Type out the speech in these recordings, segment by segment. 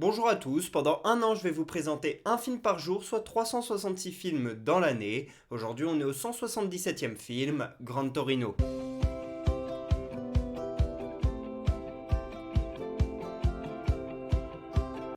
Bonjour à tous, pendant un an je vais vous présenter un film par jour, soit 366 films dans l'année. Aujourd'hui on est au 177e film, Gran Torino.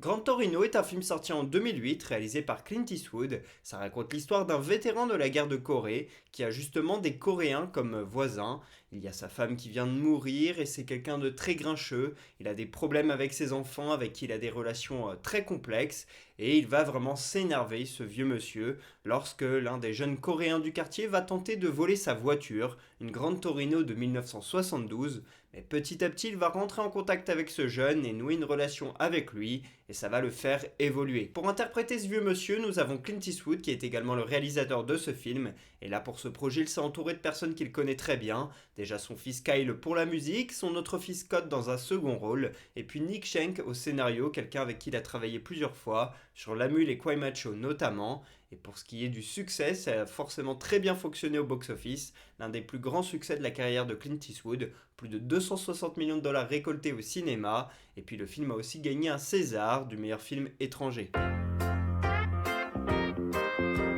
Gran Torino est un film sorti en 2008, réalisé par Clint Eastwood. Ça raconte l'histoire d'un vétéran de la guerre de Corée, qui a justement des Coréens comme voisins. Il y a sa femme qui vient de mourir et c'est quelqu'un de très grincheux. Il a des problèmes avec ses enfants, avec qui il a des relations très complexes. Et il va vraiment s'énerver, ce vieux monsieur, lorsque l'un des jeunes Coréens du quartier va tenter de voler sa voiture, une Gran Torino de 1972. Mais petit à petit, il va rentrer en contact avec ce jeune et nouer une relation avec lui, et ça va le faire évoluer. Pour interpréter ce vieux monsieur, nous avons Clint Eastwood, qui est également le réalisateur de ce film, et là pour ce projet, il s'est entouré de personnes qu'il connaît très bien. Déjà son fils Kyle pour la musique, son autre fils Scott dans un second rôle, et puis Nick Schenk au scénario, quelqu'un avec qui il a travaillé plusieurs fois, sur La Mule et Kwai Macho notamment. Et pour ce qui est du succès, ça a forcément très bien fonctionné au box-office, l'un des plus grands succès de la carrière de Clint Eastwood, plus de 260 millions de dollars récoltés au cinéma, et puis le film a aussi gagné un César du meilleur film étranger.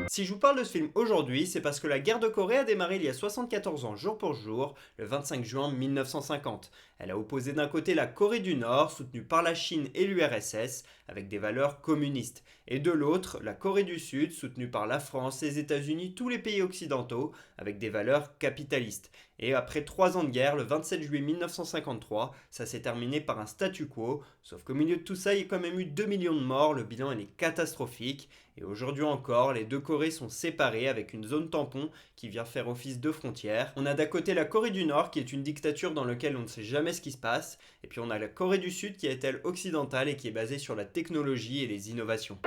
Si je vous parle de ce film aujourd'hui, c'est parce que la guerre de Corée a démarré il y a 74 ans jour pour jour, le 25 juin 1950. Elle a opposé d'un côté la Corée du Nord, soutenue par la Chine et l'URSS, avec des valeurs communistes, et de l'autre, la Corée du Sud, soutenue par la France, les États-Unis, tous les pays occidentaux, avec des valeurs capitalistes. Et après 3 ans de guerre, le 27 juillet 1953, ça s'est terminé par un statu quo, sauf qu'au milieu de tout ça, il y a quand même eu 2 millions de morts, le bilan il est catastrophique, et aujourd'hui encore, les deux Corées sont séparées avec une zone tampon qui vient faire office de frontière. On a d'un côté la Corée du Nord qui est une dictature dans laquelle on ne sait jamais ce qui se passe, et puis on a la Corée du Sud qui est elle occidentale et qui est basée sur la technologie et les innovations.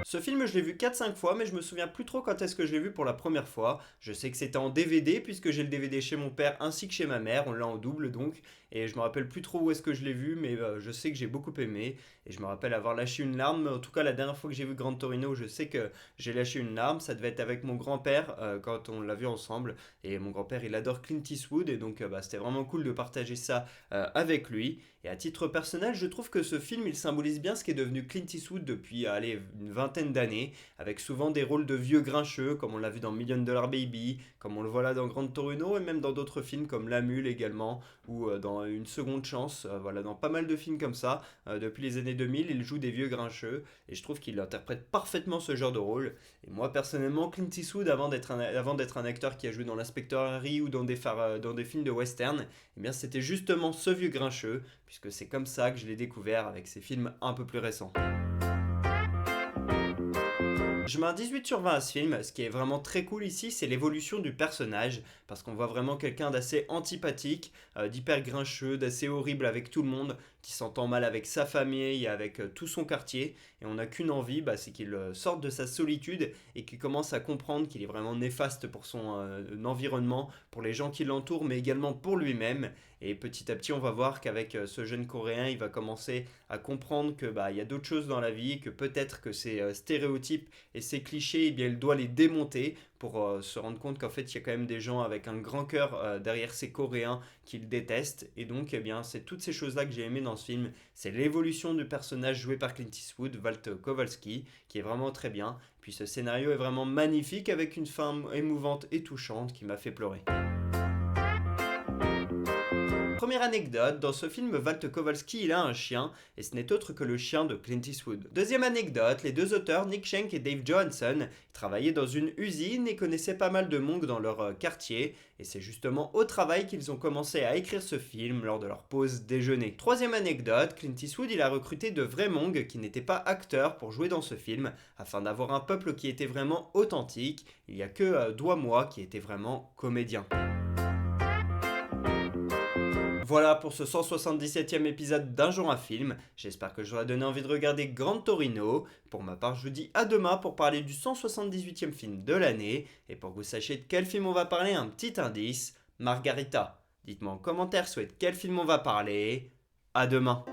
Ce film, je l'ai vu 4-5 fois, mais je me souviens plus trop quand est-ce que je l'ai vu pour la première fois. Je sais que c'était en DVD, puisque j'ai le DVD chez mon père ainsi que chez ma mère, on l'a en double donc, et je me rappelle plus trop où est-ce que je l'ai vu, mais je sais que j'ai beaucoup aimé, et je me rappelle avoir lâché une larme. En tout cas, la dernière fois que j'ai vu Gran Torino, je sais que j'ai lâché une larme, ça devait être avec mon grand-père quand on l'a vu ensemble, et mon grand-père il adore Clint Eastwood, et donc c'était vraiment cool de partager ça avec lui. Et à titre personnel, je trouve que ce film il symbolise bien ce qui est devenu Clint Eastwood depuis allez, une vingtaine d'années, avec souvent des rôles de vieux grincheux, comme on l'a vu dans Million Dollar Baby, comme on le voit là dans Gran Torino, et même dans d'autres films comme La Mule également, ou dans Une Seconde Chance, voilà, dans pas mal de films comme ça. Depuis les années 2000, il joue des vieux grincheux, et je trouve qu'il interprète parfaitement ce genre de rôle. Et moi personnellement, Clint Eastwood, avant d'être un acteur qui a joué dans L'Inspecteur Harry ou dans des films de western, eh bien c'était justement ce vieux grincheux, puisque c'est comme ça que je l'ai découvert avec ses films un peu plus récents. Je mets un 18 sur 20 à ce film. Ce qui est vraiment très cool ici, c'est l'évolution du personnage, parce qu'on voit vraiment quelqu'un d'assez antipathique, d'hyper grincheux, d'assez horrible avec tout le monde, qui s'entend mal avec sa famille et avec tout son quartier, et on n'a qu'une envie, c'est qu'il sorte de sa solitude et qu'il commence à comprendre qu'il est vraiment néfaste pour son environnement, pour les gens qui l'entourent, mais également pour lui-même. Et petit à petit, on va voir qu'avec ce jeune Coréen, il va commencer à comprendre que il y a d'autres choses dans la vie, que peut-être que ces stéréotypes et ces clichés, eh bien, il doit les démonter pour se rendre compte qu'en fait, il y a quand même des gens avec un grand cœur derrière ces Coréens qu'il déteste. Et donc, eh bien, c'est toutes ces choses-là que j'ai aimé dans ce film. C'est l'évolution du personnage joué par Clint Eastwood, Walt Kowalski, qui est vraiment très bien. Puis ce scénario est vraiment magnifique avec une fin émouvante et touchante qui m'a fait pleurer. Première anecdote, dans ce film, Walt Kowalski il a un chien, et ce n'est autre que le chien de Clint Eastwood. Deuxième anecdote, les deux auteurs, Nick Schenk et Dave Johansen, travaillaient dans une usine et connaissaient pas mal de monde dans leur quartier, et c'est justement au travail qu'ils ont commencé à écrire ce film lors de leur pause déjeuner. Troisième anecdote, Clint Eastwood il a recruté de vrais Hmong qui n'étaient pas acteurs pour jouer dans ce film, afin d'avoir un peuple qui était vraiment authentique. Il n'y a que Doigt-moi qui était vraiment comédien. Voilà pour ce 177e épisode d'Un jour un film. J'espère que j'aurai donné envie de regarder Gran Torino. Pour ma part, je vous dis à demain pour parler du 178e film de l'année. Et pour que vous sachiez de quel film on va parler, un petit indice, Margarita. Dites-moi en commentaire, souhaite quel film on va parler. À demain.